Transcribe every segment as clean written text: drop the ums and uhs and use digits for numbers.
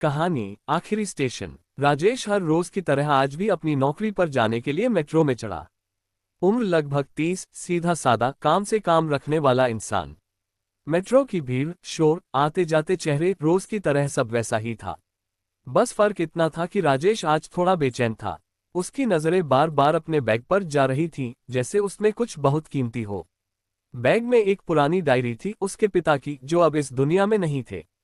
कहानी आखिरी स्टेशन। राजेश हर रोज की तरह आज भी अपनी नौकरी पर जाने के लिए मेट्रो में चढ़ा। उम्र लगभग 30, सीधा सादा, काम से काम रखने वाला इंसान। मेट्रो की भीड़, शोर, आते जाते चेहरे, रोज की तरह सब वैसा ही था। बस फर्क इतना था कि राजेश आज थोड़ा बेचैन था। उसकी नजरें बार बार अपने बैग पर जा रही थीं, जैसे उसमें कुछ बहुत कीमती हो। बैग में एक पुरानी डायरी थी, उसके पिता की, जो अब इस दुनिया में नहीं थे।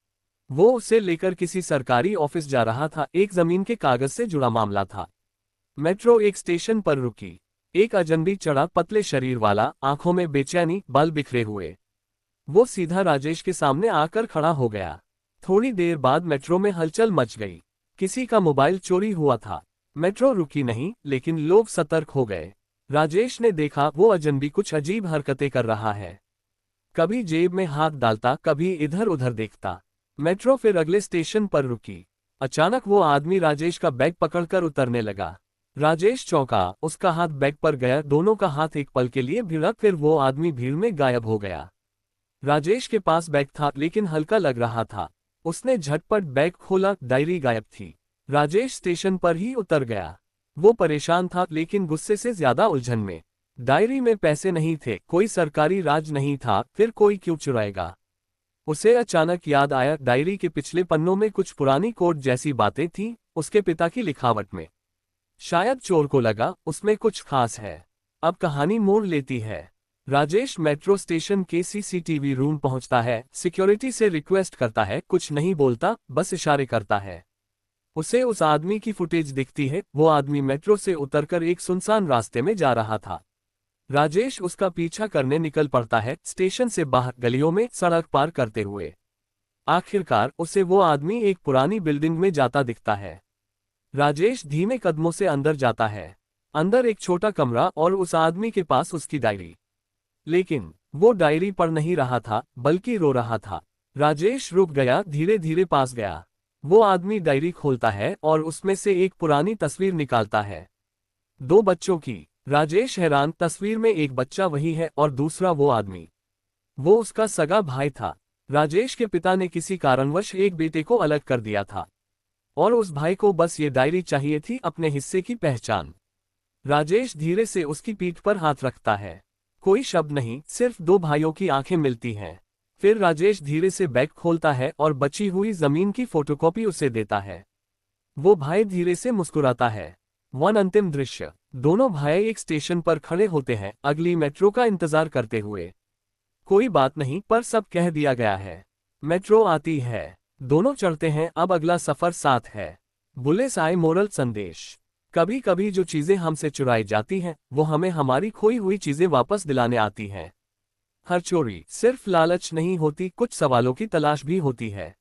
वो उसे लेकर किसी सरकारी ऑफिस जा रहा था, एक जमीन के कागज से जुड़ा मामला था। मेट्रो एक स्टेशन पर रुकी। एक अजनबी चढ़ा, पतले शरीर वाला, आंखों में बेचैनी, बाल बिखरे हुए। वो सीधा राजेश के सामने आकर खड़ा हो गया। थोड़ी देर बाद मेट्रो में हलचल मच गई। किसी का मोबाइल चोरी हुआ था। मेट्रो रुकी नहीं, लेकिन लोग सतर्क हो गए। राजेश ने देखा, वो अजनबी कुछ अजीब हरकतें कर रहा है। कभी जेब में हाथ डालता, कभी इधर उधर देखता। मेट्रो फिर अगले स्टेशन पर रुकी। अचानक वो आदमी राजेश का बैग पकड़कर उतरने लगा। राजेश चौंका, उसका हाथ बैग पर गया, दोनों का हाथ एक पल के लिए भिड़ा, फिर वो आदमी भीड़ में गायब हो गया। राजेश के पास बैग था, लेकिन हल्का लग रहा था। उसने झटपट बैग खोला, डायरी गायब थी। राजेश स्टेशन पर ही उतर गया। वो परेशान था, लेकिन गुस्से से ज्यादा उलझन में। डायरी में पैसे नहीं थे, कोई सरकारी राज नहीं था, फिर कोई क्यों चुराएगा। उसे अचानक याद आया, डायरी के पिछले पन्नों में कुछ पुरानी कोड जैसी बातें थीं, उसके पिता की लिखावट में। शायद चोर को लगा, उसमें कुछ खास है। अब कहानी मोड़ लेती है। राजेश मेट्रो स्टेशन के सीसीटीवी रूम पहुंचता है, सिक्योरिटी से रिक्वेस्ट करता है, कुछ नहीं बोलता, बस इशारे करता है। उसे उस आदमी की फुटेज दिखती है। वो आदमी मेट्रो से उतरकर एक सुनसान रास्ते में जा रहा था। राजेश उसका पीछा करने निकल पड़ता है, स्टेशन से बाहर, गलियों में, सड़क पार करते हुए। आखिरकार उसे वो आदमी एक पुरानी बिल्डिंग में जाता दिखता है। राजेश धीमे कदमों से अंदर जाता है। अंदर एक छोटा कमरा, और उस आदमी के पास उसकी डायरी। लेकिन वो डायरी पढ़ नहीं रहा था, बल्कि रो रहा था। राजेश रुक गया, धीरे धीरे पास गया। वो आदमी डायरी खोलता है और उसमें से एक पुरानी तस्वीर निकालता है। दो बच्चों की। राजेश हैरान, तस्वीर में एक बच्चा वही है और दूसरा वो आदमी। वो उसका सगा भाई था। राजेश के पिता ने किसी कारणवश एक बेटे को अलग कर दिया था, और उस भाई को बस ये डायरी चाहिए थी, अपने हिस्से की पहचान। राजेश धीरे से उसकी पीठ पर हाथ रखता है। कोई शब्द नहीं, सिर्फ दो भाइयों की आंखें मिलती हैं। फिर राजेश धीरे से बैग खोलता है और बची हुई जमीन की फोटोकॉपी उसे देता है। वो भाई धीरे से मुस्कुराता है। वन अंतिम दृश्य। दोनों भाई एक स्टेशन पर खड़े होते हैं, अगली मेट्रो का इंतजार करते हुए। कोई बात नहीं, पर सब कह दिया गया है। मेट्रो आती है, दोनों चढ़ते हैं, अब अगला सफर साथ है। बुलेस आई मोरल संदेश। कभी कभी जो चीजें हमसे चुराई जाती हैं, वो हमें हमारी खोई हुई चीजें वापस दिलाने आती हैं। हर चोरी सिर्फ लालच नहीं होती, कुछ सवालों की तलाश भी होती है।